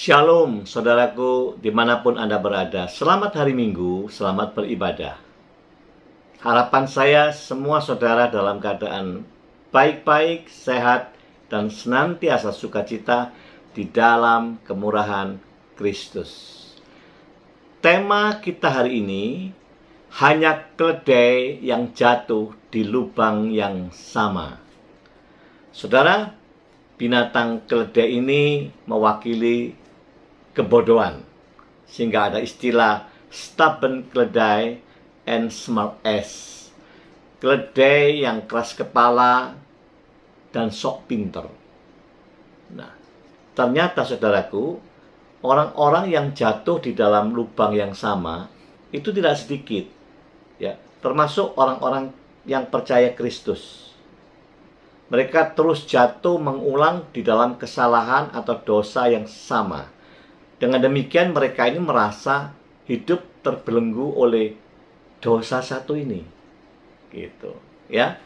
Shalom, saudaraku, dimanapun Anda berada. Selamat hari Minggu, selamat beribadah. Harapan saya semua saudara dalam keadaan baik-baik, sehat, dan senantiasa sukacita di dalam kemurahan Kristus. Tema kita hari ini hanya keledai yang jatuh di lubang yang sama. Saudara, binatang keledai ini mewakili kebodohan, sehingga ada istilah stubborn keledai and smart ass. Keledai yang keras kepala dan sok pinter. Nah, ternyata saudaraku, orang-orang yang jatuh di dalam lubang yang sama itu tidak sedikit, ya, termasuk orang-orang yang percaya Kristus. Mereka terus jatuh mengulang di dalam kesalahan atau dosa yang sama. Dengan demikian mereka ini merasa hidup terbelenggu oleh dosa satu ini. Gitu, ya.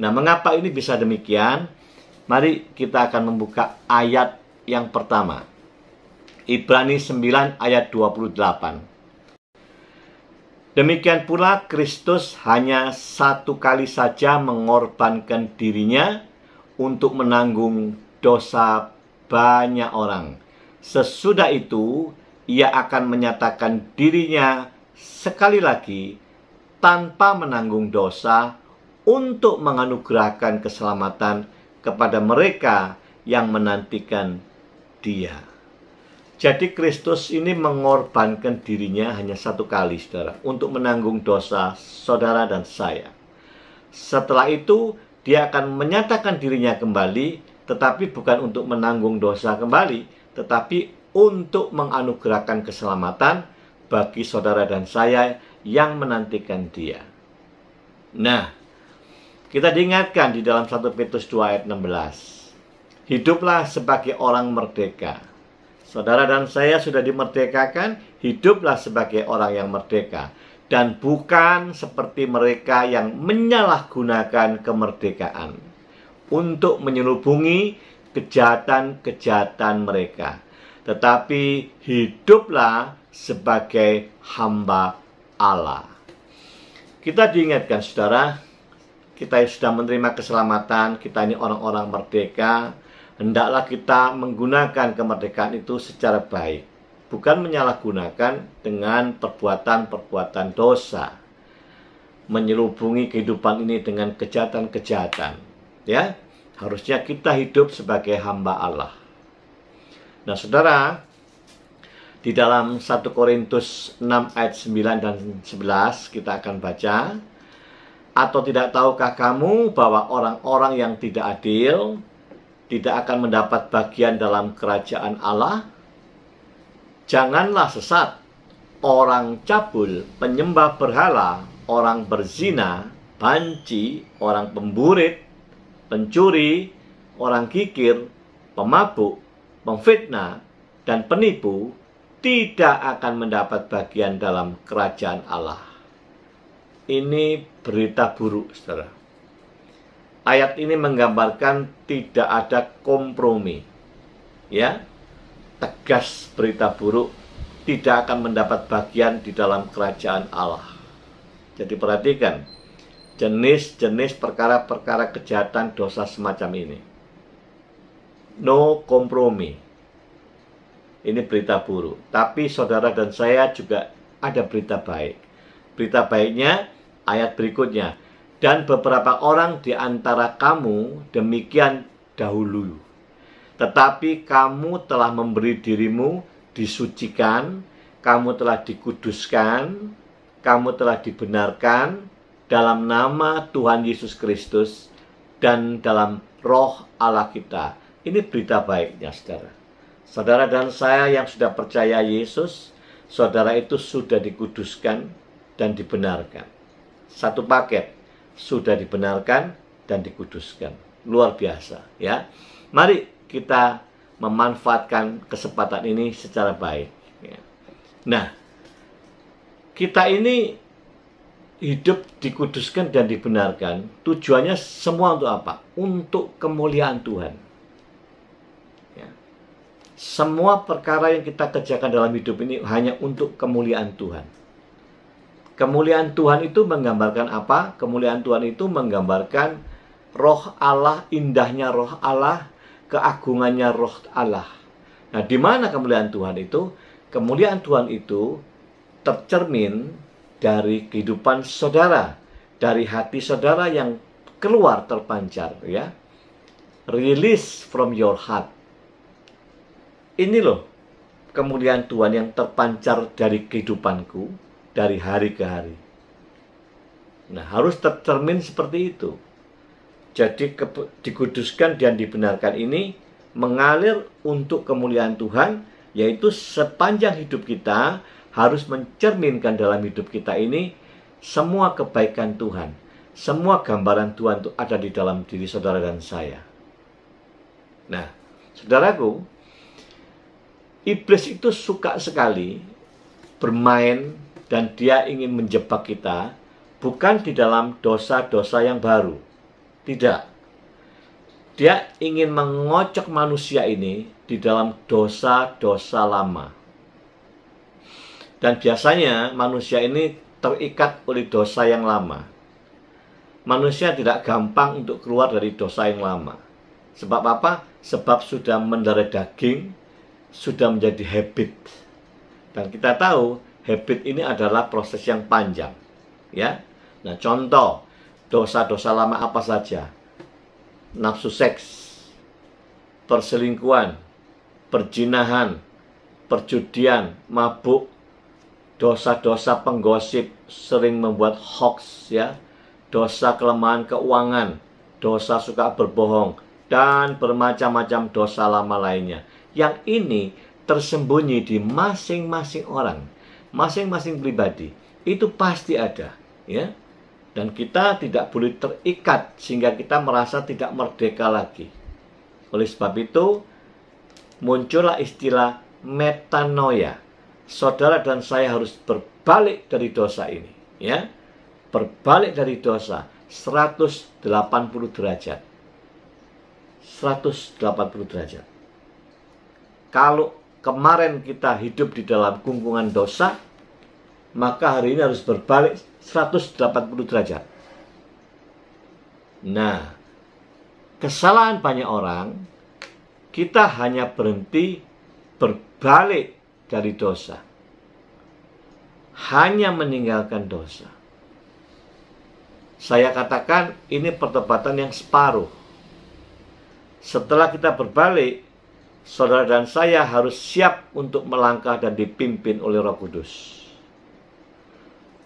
Nah, mengapa ini bisa demikian? Mari kita akan membuka ayat yang pertama. Ibrani 9 ayat 28. Demikian pula Kristus hanya satu kali saja mengorbankan dirinya untuk menanggung dosa banyak orang. Sesudah itu, ia akan menyatakan dirinya sekali lagi tanpa menanggung dosa untuk menganugerahkan keselamatan kepada mereka yang menantikan Dia. Jadi Kristus ini mengorbankan dirinya hanya satu kali, saudara, untuk menanggung dosa saudara dan saya. Setelah itu, dia akan menyatakan dirinya kembali, tetapi bukan untuk menanggung dosa kembali, tetapi untuk menganugerahkan keselamatan bagi saudara dan saya yang menantikan Dia. Nah, kita diingatkan di dalam 1 Petrus 2 ayat 16. Hiduplah sebagai orang merdeka. Saudara dan saya sudah dimerdekakan, hiduplah sebagai orang yang merdeka. Dan bukan seperti mereka yang menyalahgunakan kemerdekaan untuk menyelubungi kejahatan-kejahatan mereka. Tetapi hiduplah sebagai hamba Allah. Kita diingatkan, saudara, kita sudah menerima keselamatan, kita ini orang-orang merdeka. Hendaklah kita menggunakan kemerdekaan itu secara baik, bukan menyalahgunakan dengan perbuatan-perbuatan dosa, menyelubungi kehidupan ini dengan kejahatan-kejahatan. Ya, harusnya kita hidup sebagai hamba Allah. Nah, saudara, di dalam 1 Korintus 6 ayat 9 dan 11 kita akan baca, atau tidak tahukah kamu bahwa orang-orang yang tidak adil tidak akan mendapat bagian dalam kerajaan Allah? Janganlah sesat. Orang cabul, penyembah berhala, orang berzina, banci, orang pemburit, pencuri, orang kikir, pemabuk, pemfitnah, dan penipu tidak akan mendapat bagian dalam kerajaan Allah. Ini berita buruk, saudara. Ayat ini menggambarkan tidak ada kompromi. Ya, tegas berita buruk, tidak akan mendapat bagian di dalam kerajaan Allah. Jadi perhatikan jenis-jenis perkara-perkara kejahatan dosa semacam ini. No kompromi. Ini berita buruk. Tapi saudara dan saya juga ada berita baik. Berita baiknya ayat berikutnya. Dan beberapa orang di antara kamu demikian dahulu. Tetapi kamu telah memberi dirimu disucikan, kamu telah dikuduskan, kamu telah dibenarkan dalam nama Tuhan Yesus Kristus dan dalam roh Allah kita. Ini berita baiknya, saudara. Saudara dan saya yang sudah percaya Yesus, saudara itu sudah dikuduskan dan dibenarkan. Satu paket. Sudah dibenarkan dan dikuduskan. Luar biasa, ya. Mari kita memanfaatkan kesempatan ini secara baik, ya. Nah, kita ini hidup dikuduskan dan dibenarkan. Tujuannya semua untuk apa? Untuk kemuliaan Tuhan, ya. semua perkara yang kita kerjakan dalam hidup ini hanya untuk kemuliaan Tuhan. Kemuliaan Tuhan itu menggambarkan apa? Kemuliaan Tuhan itu menggambarkan roh Allah, indahnya roh Allah, keagungannya roh Allah. Nah, di mana kemuliaan Tuhan itu? Kemuliaan Tuhan itu tercermin dari kehidupan saudara, dari hati saudara yang keluar terpancar, ya. Release from your heart. Ini loh kemuliaan Tuhan yang terpancar dari kehidupanku, dari hari ke hari. Nah, harus tercermin seperti itu. Jadi dikuduskan dan dibenarkan ini mengalir untuk kemuliaan Tuhan, yaitu sepanjang hidup kita harus mencerminkan dalam hidup kita ini semua kebaikan Tuhan. Semua gambaran Tuhan itu ada di dalam diri saudara dan saya. Nah, saudaraku, iblis itu suka sekali bermain dan dia ingin menjebak kita bukan di dalam dosa-dosa yang baru. Tidak. Dia ingin mengocok manusia ini di dalam dosa-dosa lama. Dan biasanya manusia ini terikat oleh dosa yang lama. Manusia tidak gampang untuk keluar dari dosa yang lama. Sebab apa? Sebab sudah mendarah daging, sudah menjadi habit. Dan kita tahu habit ini adalah proses yang panjang, ya. Nah, contoh dosa-dosa lama apa saja? Nafsu seks, perselingkuhan, perzinahan, perjudian, mabuk, dosa-dosa penggosip, sering membuat hoax, ya. Dosa kelemahan keuangan, dosa suka berbohong, dan bermacam-macam dosa lama lainnya. Yang ini tersembunyi di masing-masing orang, masing-masing pribadi. Itu pasti ada, ya. Dan kita tidak boleh terikat sehingga kita merasa tidak merdeka lagi. Oleh sebab itu, muncullah istilah metanoia. Saudara dan saya harus berbalik dari dosa ini, ya. Berbalik dari dosa 180 derajat. 180 derajat. Kalau kemarin kita hidup di dalam gungkungan dosa, maka hari ini harus berbalik 180 derajat. Nah, kesalahan banyak orang, kita hanya berhenti berbalik dari dosa. Hanya meninggalkan dosa. Saya katakan ini perdebatan yang separuh. Setelah kita berbalik, saudara dan saya harus siap untuk melangkah dan dipimpin oleh Roh Kudus.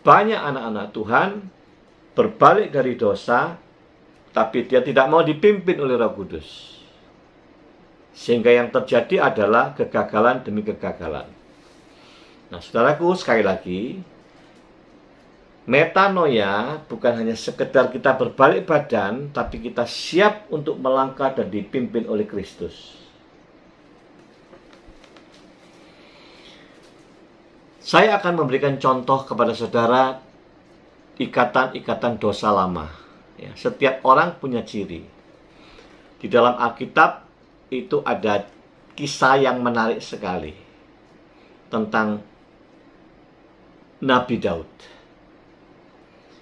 Banyak anak-anak Tuhan berbalik dari dosa, tapi dia tidak mau dipimpin oleh Roh Kudus. Sehingga yang terjadi adalah kegagalan demi kegagalan. Nah, saudaraku, sekali lagi, metanoia bukan hanya sekedar kita berbalik badan, tapi kita siap untuk melangkah dan dipimpin oleh Kristus. Saya akan memberikan contoh kepada saudara ikatan-ikatan dosa lama. Ya, setiap orang punya ciri. Di dalam Alkitab itu ada kisah yang menarik sekali tentang Nabi Daud.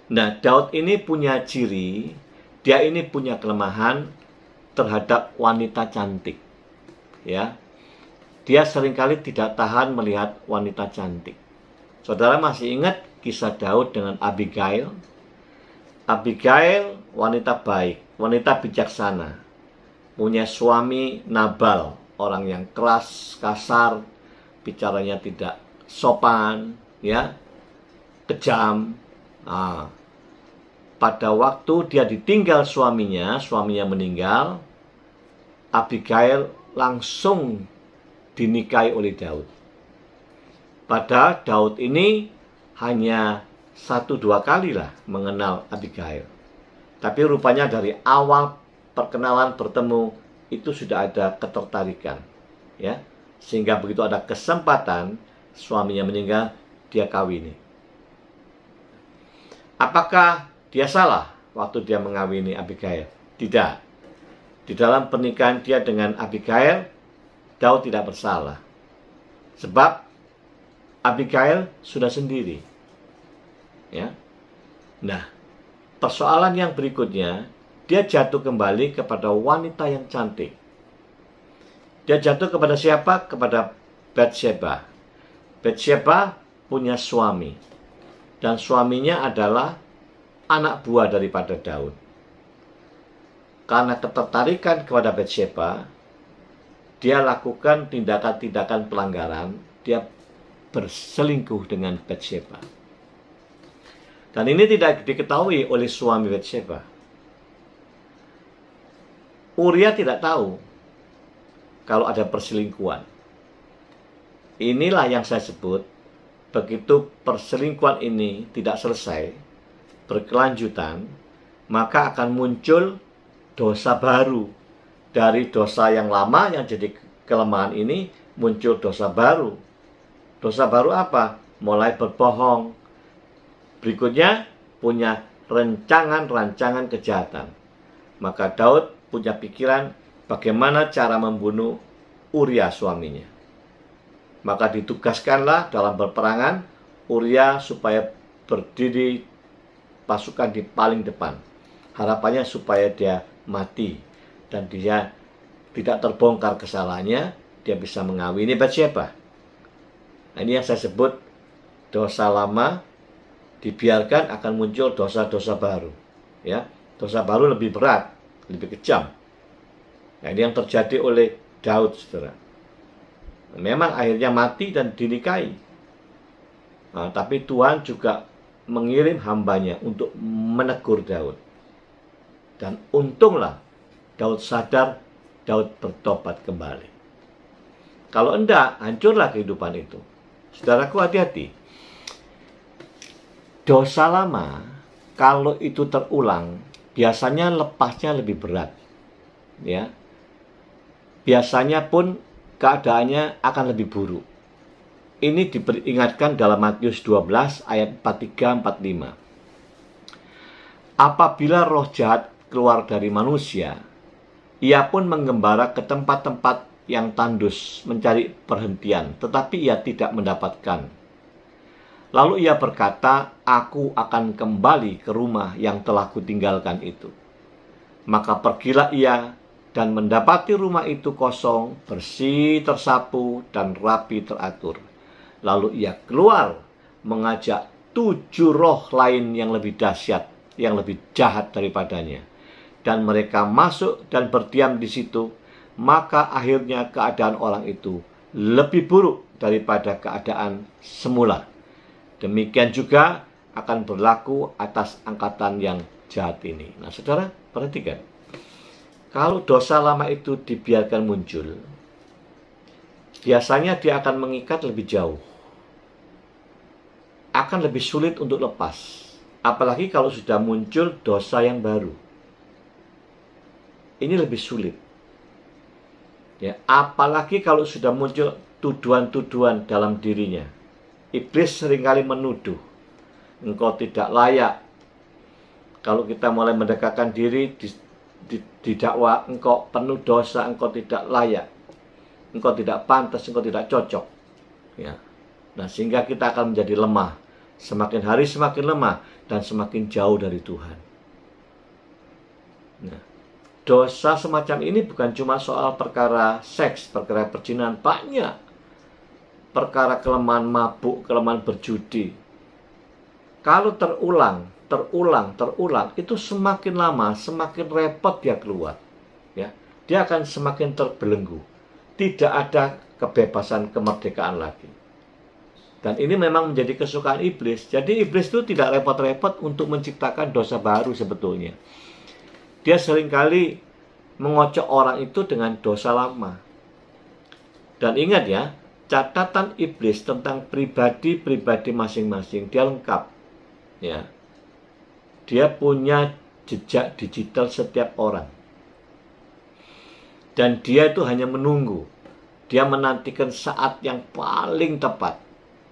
Nah, Daud ini punya ciri, dia ini punya kelemahan terhadap wanita cantik. Ya. Dia seringkali tidak tahan melihat wanita cantik. Saudara masih ingat kisah Daud dengan Abigail? Abigail wanita baik, wanita bijaksana. Punya suami Nabal, orang yang keras, kasar, bicaranya tidak sopan, ya, kejam. Nah, pada waktu dia ditinggal suaminya meninggal, Abigail langsung dinikahi oleh Daud. Padahal Daud ini hanya 1-2 kali lah mengenal Abigail. Tapi rupanya dari awal perkenalan bertemu itu sudah ada ketertarikan, ya. Sehingga begitu ada kesempatan suaminya meninggal, dia kawini. Apakah dia salah waktu dia mengawini Abigail? Tidak. Di dalam pernikahan dia dengan Abigail, Daud tidak bersalah. Sebab Abigail sudah sendiri. Ya. Nah, persoalan yang berikutnya, dia jatuh kembali kepada wanita yang cantik. Dia jatuh kepada siapa? Kepada Batsheba. Batsheba punya suami. Dan suaminya adalah anak buah daripada Daud. Karena ketertarikan kepada Batsheba, dia lakukan tindakan-tindakan pelanggaran. Dia berselingkuh dengan Batsheba. Dan ini tidak diketahui oleh suami Batsheba. Uria tidak tahu kalau ada perselingkuhan. Inilah yang saya sebut, begitu perselingkuhan ini tidak selesai, berkelanjutan, maka akan muncul dosa baru. Dari dosa yang lama yang jadi kelemahan ini, muncul dosa baru. Dosa baru apa? Mulai berbohong. Berikutnya, punya rancangan-rancangan kejahatan. Maka Daud punya pikiran bagaimana cara membunuh Uria suaminya. Maka ditugaskanlah dalam berperangan Uria supaya berdiri pasukan di paling depan. Harapannya supaya dia mati dan dia tidak terbongkar kesalahannya, dia bisa mengawini Batsheba. Nah, ini yang saya sebut dosa lama dibiarkan akan muncul dosa-dosa baru. Ya, dosa baru lebih berat, lebih kejam. Nah, ini yang terjadi oleh Daud, saudara. Memang akhirnya mati dan dinikahi. Nah, tapi Tuhan juga mengirim hambanya untuk menegur Daud. Dan untunglah Daud sadar, Daud bertobat kembali. Kalau enggak, hancurlah kehidupan itu. Saudaraku, hati-hati. Dosa lama, kalau itu terulang, biasanya lepasnya lebih berat. Ya. Biasanya pun keadaannya akan lebih buruk. Ini diperingatkan dalam Matius 12 ayat 43-45. Apabila roh jahat keluar dari manusia, ia pun menggembara ke tempat-tempat yang tandus mencari perhentian, tetapi ia tidak mendapatkan. Lalu ia berkata, aku akan kembali ke rumah yang telah kutinggalkan itu. Maka pergilah ia dan mendapati rumah itu kosong, bersih, tersapu, dan rapi teratur. Lalu ia keluar mengajak 7 roh lain yang lebih dahsyat, yang lebih jahat daripadanya. Dan mereka masuk dan berdiam di situ. Maka akhirnya keadaan orang itu lebih buruk daripada keadaan semula. Demikian juga akan berlaku atas angkatan yang jahat ini. Nah, saudara, perhatikan. Kalau dosa lama itu dibiarkan muncul, biasanya dia akan mengikat lebih jauh. Akan lebih sulit untuk lepas. Apalagi kalau sudah muncul dosa yang baru. Ini lebih sulit. Ya, apalagi kalau sudah muncul tuduhan-tuduhan dalam dirinya. Iblis seringkali menuduh, engkau tidak layak. Kalau kita mulai mendekatkan diri, didakwa engkau penuh dosa, engkau tidak layak, engkau tidak pantas, engkau tidak cocok. Ya. Nah, sehingga kita akan menjadi lemah. Semakin hari semakin lemah dan semakin jauh dari Tuhan. Nah, dosa semacam ini bukan cuma soal perkara seks, perkara perzinahan, banyak. Perkara kelemahan mabuk, kelemahan berjudi. Kalau terulang, itu semakin lama, semakin repot dia keluar. Ya, dia akan semakin terbelenggu. Tidak ada kebebasan, kemerdekaan lagi. Dan ini memang menjadi kesukaan iblis. Jadi iblis itu tidak repot-repot untuk menciptakan dosa baru sebetulnya. Dia seringkali mengocok orang itu dengan dosa lama. Dan ingat ya, catatan iblis tentang pribadi-pribadi masing-masing, dia lengkap. Ya. Dia punya jejak digital setiap orang. Dan dia itu hanya menunggu. Dia menantikan saat yang paling tepat.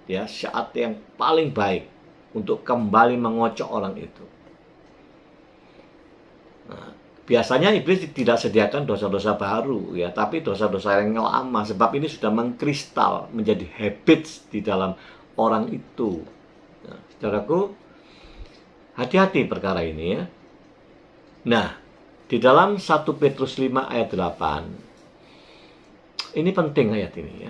Ya, saat yang paling baik untuk kembali mengocok orang itu. Nah, Biasanya iblis tidak sediakan dosa-dosa baru ya, tapi dosa-dosa yang lama, sebab ini sudah mengkristal menjadi habits di dalam orang itu. Nah, saudaraku, hati-hati perkara ini ya. Nah, di dalam 1 Petrus 5 ayat 8, ini penting ayat ini ya.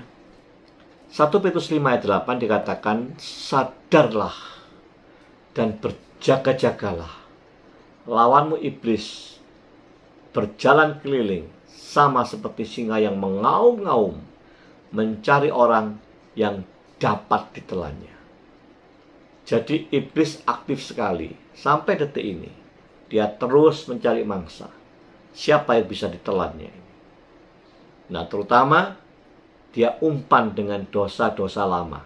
1 Petrus 5 ayat 8 dikatakan, sadarlah dan berjaga-jagalah. Lawanmu iblis berjalan keliling sama seperti singa yang mengaum-ngaum mencari orang yang dapat ditelannya. Jadi iblis aktif sekali sampai detik ini. Dia terus mencari mangsa. Siapa yang bisa ditelannya ini? Nah, terutama dia umpan dengan dosa-dosa lama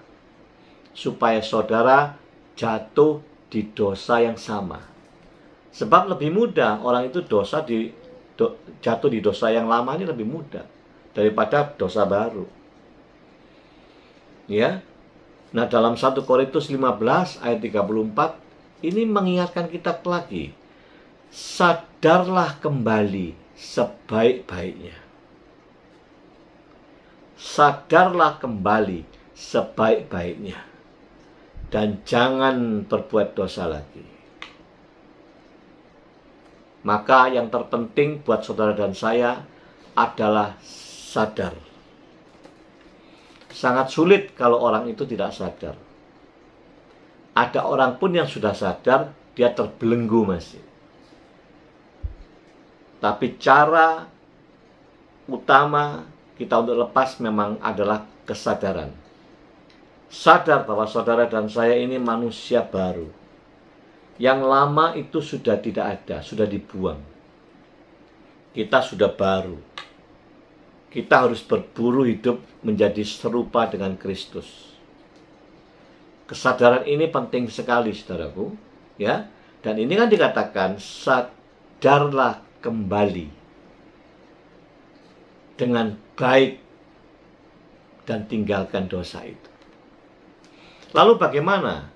supaya saudara jatuh di dosa yang sama. Sebab lebih mudah orang itu jatuh di dosa yang lama ini lebih mudah daripada dosa baru. Ya. Nah, dalam 1 Korintus 15 ayat 34 ini mengingatkan kita lagi. Sadarlah kembali sebaik-baiknya. Sadarlah kembali sebaik-baiknya. Dan jangan berbuat dosa lagi. Maka yang terpenting buat saudara dan saya adalah sadar. Sangat sulit kalau orang itu tidak sadar. Ada orang pun yang sudah sadar, dia terbelenggu masih. Tapi cara utama kita untuk lepas memang adalah kesadaran. Sadar bahwa saudara dan saya ini manusia baru. Yang lama itu sudah tidak ada, sudah dibuang. Kita sudah baru. Kita harus berburu hidup menjadi serupa dengan Kristus. Kesadaran ini penting sekali, saudaraku, ya. Dan ini kan dikatakan sadarlah kembali dengan baik dan tinggalkan dosa itu. Lalu bagaimana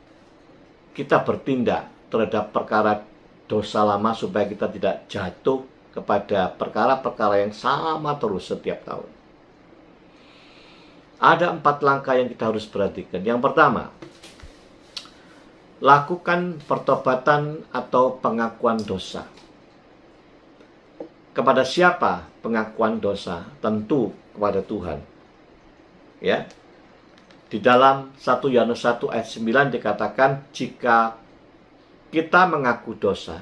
kita bertindak terhadap perkara dosa lama supaya kita tidak jatuh kepada perkara-perkara yang sama terus setiap tahun? Ada 4 langkah yang kita harus perhatikan. Yang pertama, lakukan pertobatan atau pengakuan dosa. Kepada siapa pengakuan dosa? Tentu kepada Tuhan. Ya. Di dalam 1 Yohanes 1 ayat 9 dikatakan, jika kita mengaku dosa,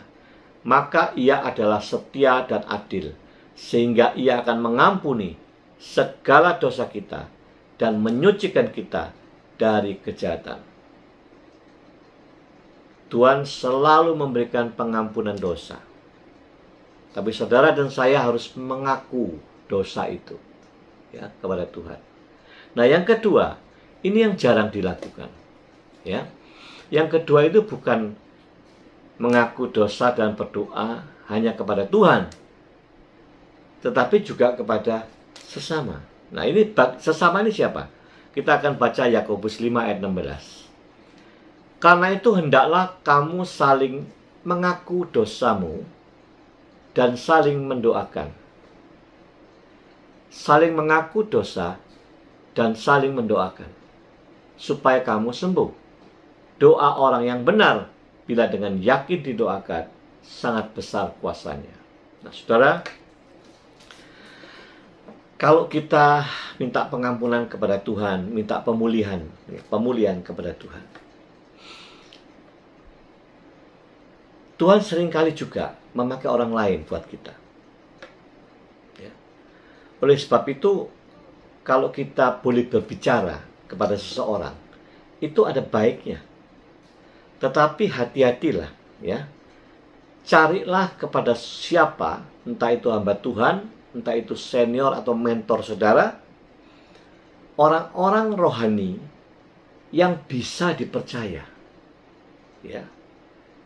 maka ia adalah setia dan adil, sehingga ia akan mengampuni segala dosa kita dan menyucikan kita dari kejahatan. Tuhan selalu memberikan pengampunan dosa. Tapi saudara dan saya harus mengaku dosa itu ya kepada Tuhan. Nah, yang kedua, ini yang jarang dilakukan. Ya. Yang kedua itu bukan mengaku dosa dan berdoa hanya kepada Tuhan, tetapi juga kepada sesama. Nah, ini sesama ini siapa? Kita akan baca Yakobus 5 ayat 16. Karena itu hendaklah kamu saling mengaku dosamu dan saling mendoakan. Saling mengaku dosa dan saling mendoakan supaya kamu sembuh. Doa orang yang benar bila dengan yakin didoakan sangat besar kuasanya. Nah, saudara, kalau kita minta pengampunan kepada Tuhan, minta pemulihan kepada Tuhan, Tuhan seringkali juga memakai orang lain buat kita. Ya. Oleh sebab itu, kalau kita boleh berbicara kepada seseorang, itu ada baiknya. Tetapi hati-hatilah, ya. Carilah kepada siapa, entah itu hamba Tuhan, entah itu senior atau mentor saudara, orang-orang rohani yang bisa dipercaya. Ya.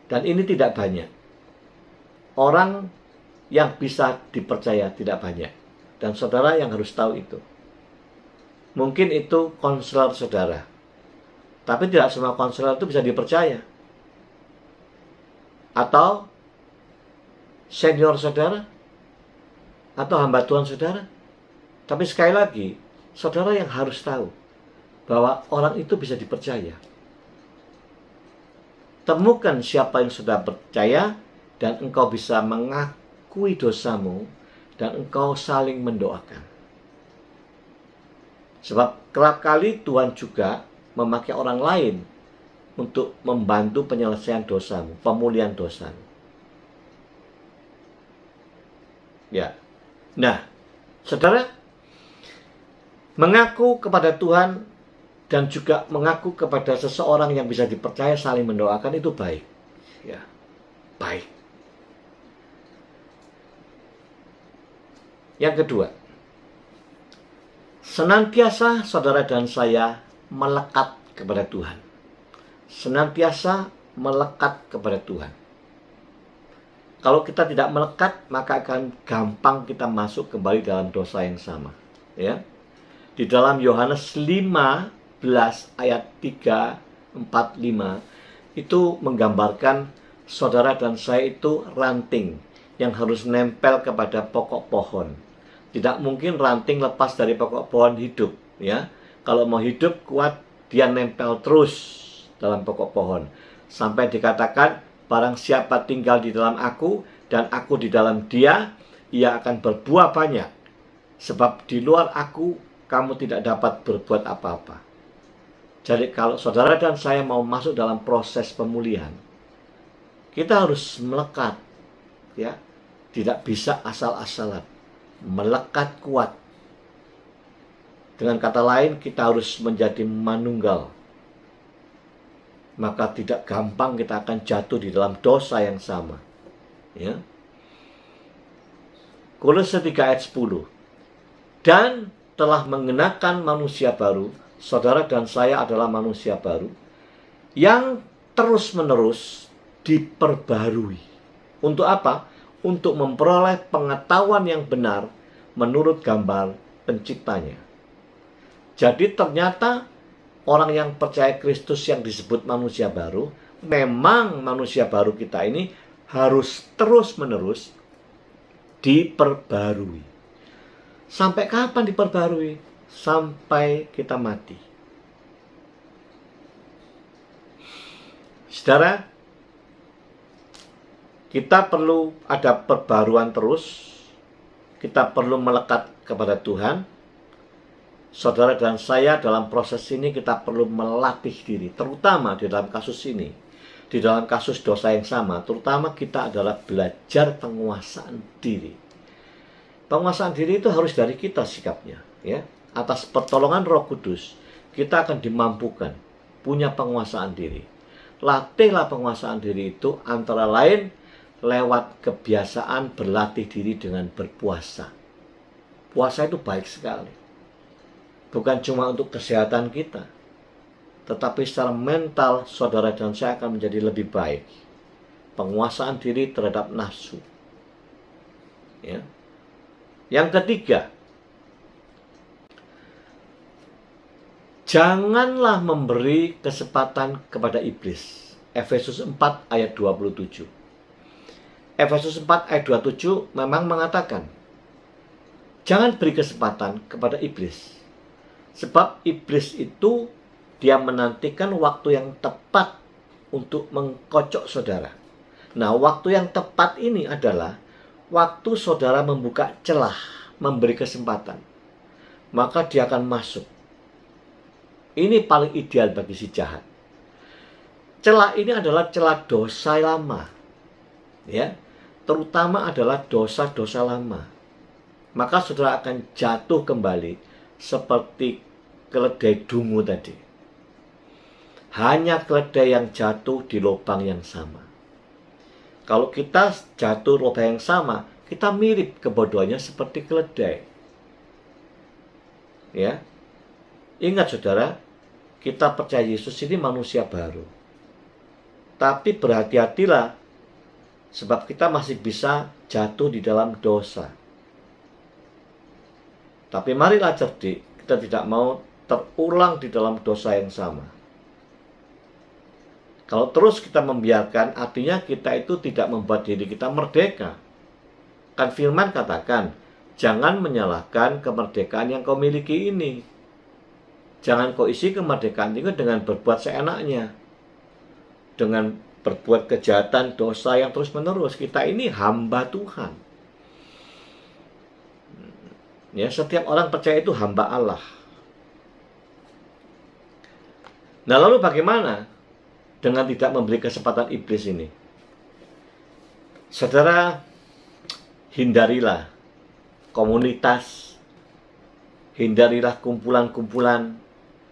Dan ini tidak banyak. Orang yang bisa dipercaya tidak banyak. Dan saudara yang harus tahu itu. Mungkin itu konselor saudara. Tapi tidak semua konselor itu bisa dipercaya. Atau senior saudara atau hamba Tuhan saudara. Tapi sekali lagi, saudara yang harus tahu bahwa orang itu bisa dipercaya. Temukan siapa yang sudah percaya dan engkau bisa mengakui dosamu dan engkau saling mendoakan. Sebab kerap kali Tuhan juga memakai orang lain untuk membantu penyelesaian dosamu, pemulihan dosamu. Ya. Nah, saudara, mengaku kepada Tuhan dan juga mengaku kepada seseorang yang bisa dipercaya saling mendoakan itu baik. Ya, baik. Yang kedua, senantiasa saudara dan saya melekat kepada Tuhan. Senantiasa melekat kepada Tuhan. Kalau kita tidak melekat, maka akan gampang kita masuk kembali dalam dosa yang sama. Ya. Di dalam Yohanes 15 ayat 3, 4, 5 itu menggambarkan saudara dan saya itu ranting yang harus nempel kepada pokok pohon. Tidak mungkin ranting lepas dari pokok pohon hidup, ya. Kalau mau hidup kuat, dia nempel terus dalam pokok pohon sampai dikatakan, barang siapa tinggal di dalam aku dan aku di dalam dia, ia akan berbuah banyak. Sebab di luar aku kamu tidak dapat berbuat apa-apa. Jadi kalau saudara dan saya mau masuk dalam proses pemulihan, kita harus melekat, ya. Tidak bisa asal-asalan, melekat kuat. Dengan kata lain, kita harus menjadi manunggal. Maka tidak gampang kita akan jatuh di dalam dosa yang sama. Ya. Kolose 3 ayat 10. Dan telah mengenakan manusia baru, saudara dan saya adalah manusia baru, yang terus-menerus diperbarui. Untuk apa? Untuk memperoleh pengetahuan yang benar menurut gambar penciptanya. Jadi ternyata orang yang percaya Kristus yang disebut manusia baru, memang manusia baru kita ini harus terus-menerus diperbarui. Sampai kapan diperbarui? Sampai kita mati. Saudara, kita perlu ada perbaruan terus. Kita perlu melekat kepada Tuhan. Saudara dan saya dalam proses ini kita perlu melatih diri, terutama di dalam kasus ini, di dalam kasus dosa yang sama, terutama kita adalah belajar penguasaan diri. Penguasaan diri itu harus dari kita sikapnya, ya. Atas pertolongan Roh Kudus, kita akan dimampukan punya penguasaan diri. Latihlah penguasaan diri itu antara lain lewat kebiasaan berlatih diri dengan berpuasa. Puasa itu baik sekali. Bukan cuma untuk kesehatan kita, tetapi secara mental saudara dan saya akan menjadi lebih baik. Penguasaan diri terhadap nafsu. Ya. Yang ketiga, janganlah memberi kesempatan kepada iblis. Efesus 4 ayat 27. Efesus 4 ayat 27 memang mengatakan, jangan beri kesempatan kepada iblis. Sebab iblis itu dia menantikan waktu yang tepat untuk mengkocok saudara. Nah, waktu yang tepat ini adalah waktu saudara membuka celah, memberi kesempatan. Maka dia akan masuk. Ini paling ideal bagi si jahat. Celah ini adalah celah dosa lama. Ya, terutama adalah dosa-dosa lama. Maka saudara akan jatuh kembali seperti keledai dungu tadi. Hanya keledai yang jatuh di lubang yang sama. Kalau kita jatuh lubang yang sama, kita mirip kebodohannya seperti keledai. Ya. Ingat saudara, kita percaya Yesus ini manusia baru. Tapi berhati-hatilah, sebab kita masih bisa jatuh di dalam dosa. Tapi marilah cerdik, kita tidak mau terulang di dalam dosa yang sama. Kalau terus kita membiarkan, artinya kita itu tidak membuat diri kita merdeka. Kan firman katakan, jangan menyalahkan kemerdekaan yang kau miliki ini. Jangan kau isi kemerdekaan itu dengan berbuat seenaknya. Dengan berbuat kejahatan, dosa yang terus-menerus. Kita ini hamba Tuhan. Ya, setiap orang percaya itu hamba Allah. Nah, lalu bagaimana dengan tidak memberi kesempatan iblis ini? Saudara, hindarilah komunitas, hindarilah kumpulan-kumpulan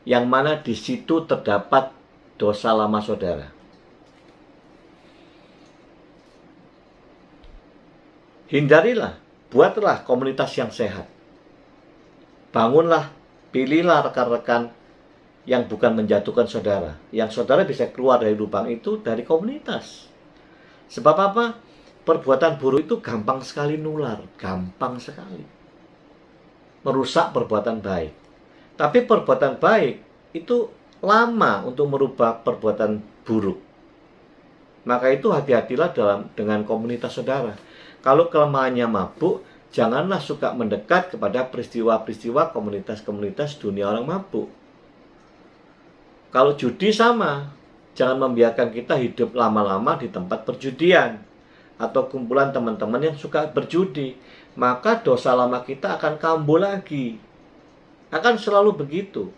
yang mana di situ terdapat dosa lama saudara. Hindarilah, buatlah komunitas yang sehat. Bangunlah, pilihlah rekan-rekan yang bukan menjatuhkan saudara. Yang saudara bisa keluar dari lubang itu dari komunitas. Sebab apa? Perbuatan buruk itu gampang sekali nular. Gampang sekali. Merusak perbuatan baik. Tapi perbuatan baik itu lama untuk merubah perbuatan buruk. Maka itu hati-hatilah dengan komunitas saudara. Kalau kelemahannya mabuk, janganlah suka mendekat kepada peristiwa-peristiwa komunitas-komunitas dunia orang mabuk. Kalau judi sama, jangan membiarkan kita hidup lama-lama di tempat perjudian atau kumpulan teman-teman yang suka berjudi. Maka dosa lama kita akan kambuh lagi. Akan selalu begitu.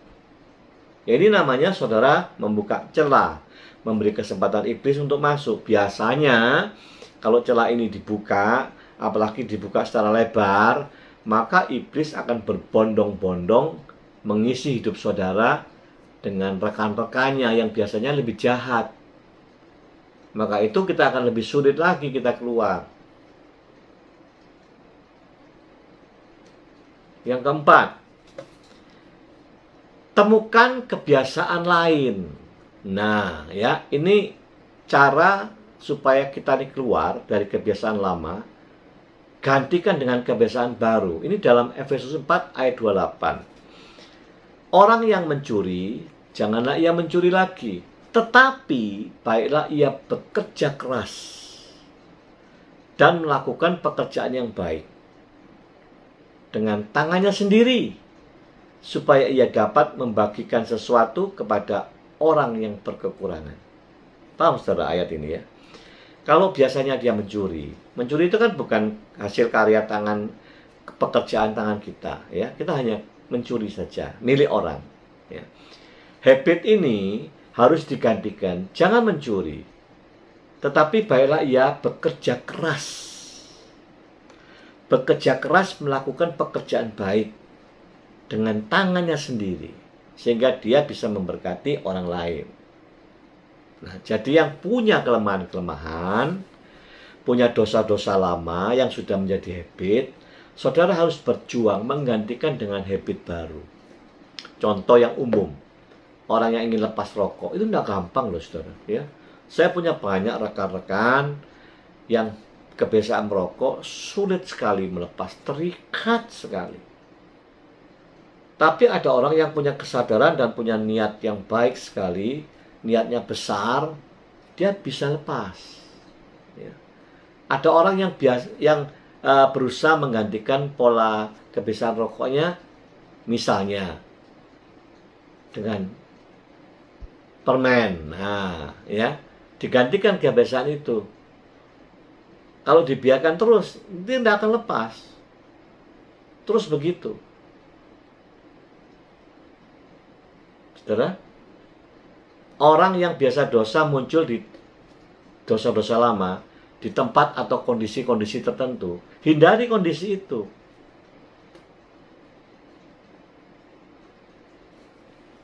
Jadi namanya saudara membuka celah, memberi kesempatan iblis untuk masuk. Biasanya kalau celah ini dibuka, apalagi dibuka secara lebar, maka iblis akan berbondong-bondong mengisi hidup saudara dengan rekan-rekannya yang biasanya lebih jahat. Maka itu kita akan lebih sulit lagi kita keluar. Yang keempat, temukan kebiasaan lain. Nah, ya, ini cara supaya kita ini keluar dari kebiasaan lama, gantikan dengan kebiasaan baru. Ini dalam Efesus 4 ayat 28. Orang yang mencuri, janganlah ia mencuri lagi, tetapi baiklah ia bekerja keras dan melakukan pekerjaan yang baik dengan tangannya sendiri, supaya ia dapat membagikan sesuatu kepada orang yang berkekurangan. Paham saudara ayat ini ya? Kalau biasanya dia mencuri itu kan bukan hasil karya tangan, pekerjaan tangan kita, ya. Kita hanya mencuri saja, milik orang. Ya. Habit ini harus digantikan, jangan mencuri, tetapi baiklah ia bekerja keras. Bekerja keras melakukan pekerjaan baik dengan tangannya sendiri, sehingga dia bisa memberkati orang lain. Nah, jadi yang punya kelemahan-kelemahan, punya dosa-dosa lama yang sudah menjadi habit, saudara harus berjuang menggantikan dengan habit baru. Contoh yang umum, orang yang ingin lepas rokok, itu tidak gampang loh saudara. Ya. Saya punya banyak rekan-rekan yang kebiasaan merokok, sulit sekali melepas, terikat sekali. Tapi ada orang yang punya kesadaran dan punya niat yang baik sekali, niatnya besar, dia bisa lepas. Ya. Ada orang yang berusaha menggantikan pola kebiasaan rokoknya, misalnya dengan permen. Nah, ya, digantikan kebiasaan itu. Kalau dibiarkan terus, dia tidak akan lepas. Terus begitu. Saudara, orang yang biasa dosa muncul di dosa-dosa lama, di tempat atau kondisi-kondisi tertentu. Hindari kondisi itu.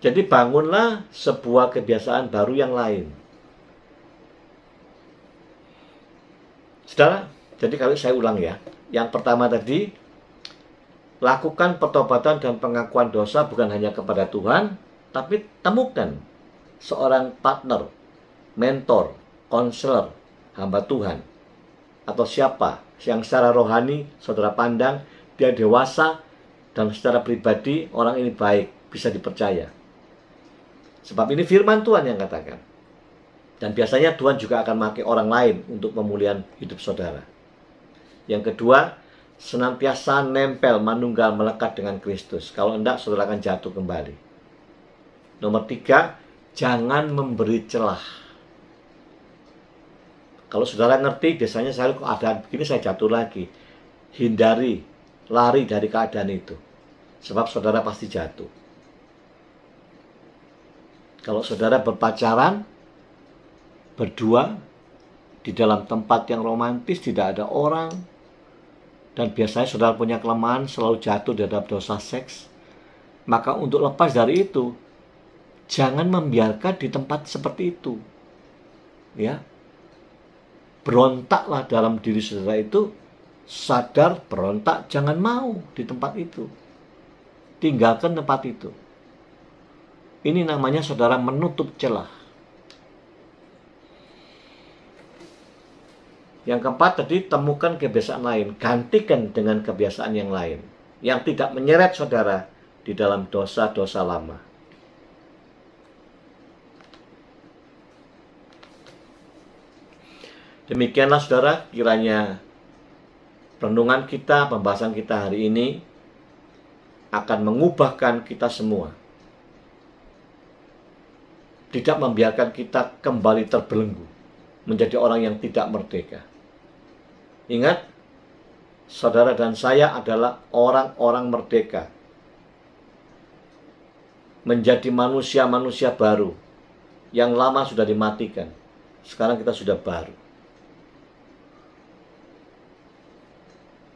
Jadi bangunlah sebuah kebiasaan baru yang lain. Saudara, jadi kalau saya ulang ya. Yang pertama tadi, lakukan pertobatan dan pengakuan dosa bukan hanya kepada Tuhan, tapi temukan seorang partner, mentor, konselor, hamba Tuhan, atau siapa yang secara rohani saudara pandang dia dewasa dan secara pribadi orang ini baik, bisa dipercaya. Sebab ini firman Tuhan yang katakan. Dan biasanya Tuhan juga akan memakai orang lain untuk pemulihan hidup saudara. Yang kedua, senantiasa nempel, manunggal, melekat dengan Kristus. Kalau enggak, saudara akan jatuh kembali. Nomor 3, jangan memberi celah. Kalau saudara ngerti, biasanya saya kok ada begini, saya jatuh lagi. Hindari, lari dari keadaan itu. Sebab saudara pasti jatuh. Kalau saudara berpacaran, berdua, di dalam tempat yang romantis, tidak ada orang, dan biasanya saudara punya kelemahan, selalu jatuh dalam dosa seks, maka untuk lepas dari itu, jangan membiarkan di tempat seperti itu. Ya, berontaklah dalam diri saudara itu, sadar, berontak, jangan mau di tempat itu. Tinggalkan tempat itu. Ini namanya saudara menutup celah. Yang keempat tadi, temukan kebiasaan lain. Gantikan dengan kebiasaan yang lain, yang tidak menyeret saudara di dalam dosa-dosa lama. Demikianlah saudara, kiranya renungan kita, pembahasan kita hari ini akan mengubahkan kita semua. Tidak membiarkan kita kembali terbelenggu, menjadi orang yang tidak merdeka. Ingat, saudara dan saya adalah orang-orang merdeka. Menjadi manusia-manusia baru. Yang lama sudah dimatikan. Sekarang kita sudah baru.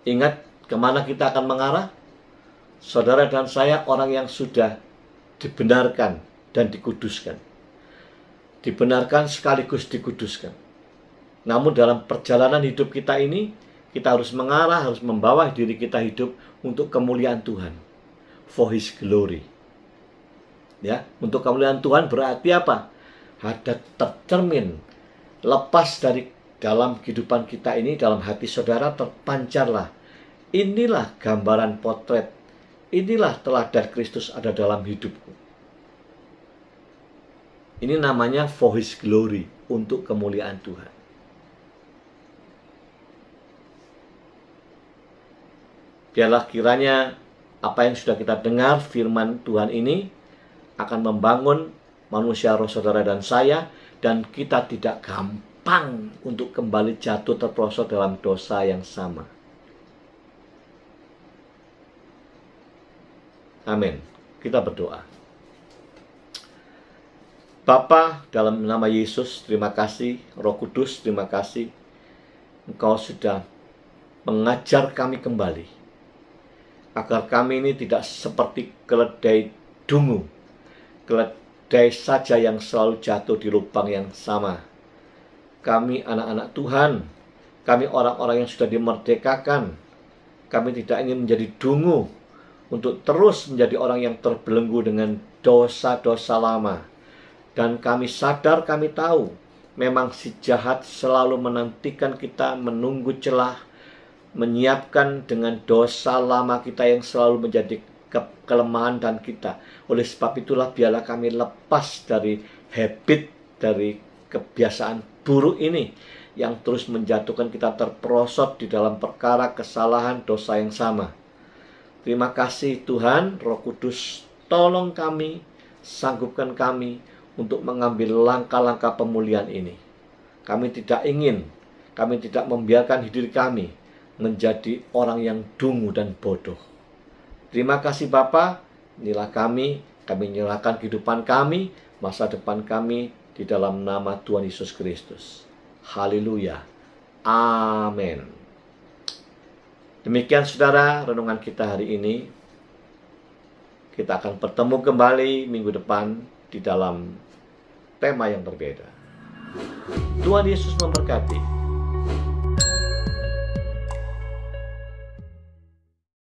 Ingat kemana kita akan mengarah? Saudara dan saya orang yang sudah dibenarkan dan dikuduskan. Dibenarkan sekaligus dikuduskan. Namun dalam perjalanan hidup kita ini, kita harus mengarah, harus membawa diri kita hidup untuk kemuliaan Tuhan. For His glory. Ya, untuk kemuliaan Tuhan berarti apa? Ada tercermin, lepas dari dalam kehidupan kita ini, dalam hati saudara terpancarlah. Inilah gambaran potret. Inilah teladan Kristus ada dalam hidupku. Ini namanya for His glory, untuk kemuliaan Tuhan. Biarlah kiranya apa yang sudah kita dengar firman Tuhan ini akan membangun manusia roh saudara dan saya, dan kita tidak gampang untuk kembali jatuh terperosok dalam dosa yang sama. Amin. Kita berdoa. Bapa, dalam nama Yesus, terima kasih. Roh Kudus, terima kasih. Engkau sudah mengajar kami kembali, agar kami ini tidak seperti keledai dungu, keledai saja yang selalu jatuh di lubang yang sama. Kami anak-anak Tuhan, kami orang-orang yang sudah dimerdekakan. Kami tidak ingin menjadi dungu, untuk terus menjadi orang yang terbelenggu dengan dosa-dosa lama. Dan kami sadar, kami tahu, memang si jahat selalu menantikan kita, menunggu celah, menyiapkan dengan dosa lama kita yang selalu menjadi kelemahan dan kita. Oleh sebab itulah biarlah kami lepas dari habit, dari kebiasaan buruk ini yang terus menjatuhkan kita terperosok di dalam perkara kesalahan dosa yang sama. Terima kasih Tuhan, Roh Kudus, tolong kami, sanggupkan kami untuk mengambil langkah-langkah pemulihan ini. Kami tidak ingin, kami tidak membiarkan diri kami menjadi orang yang dungu dan bodoh. Terima kasih Bapa, inilah kami menyerahkan kehidupan kami, masa depan kami di dalam nama Tuhan Yesus Kristus. Haleluya. Amin. Demikian saudara renungan kita hari ini. Kita akan bertemu kembali minggu depan di dalam tema yang berbeda. Tuhan Yesus memberkati.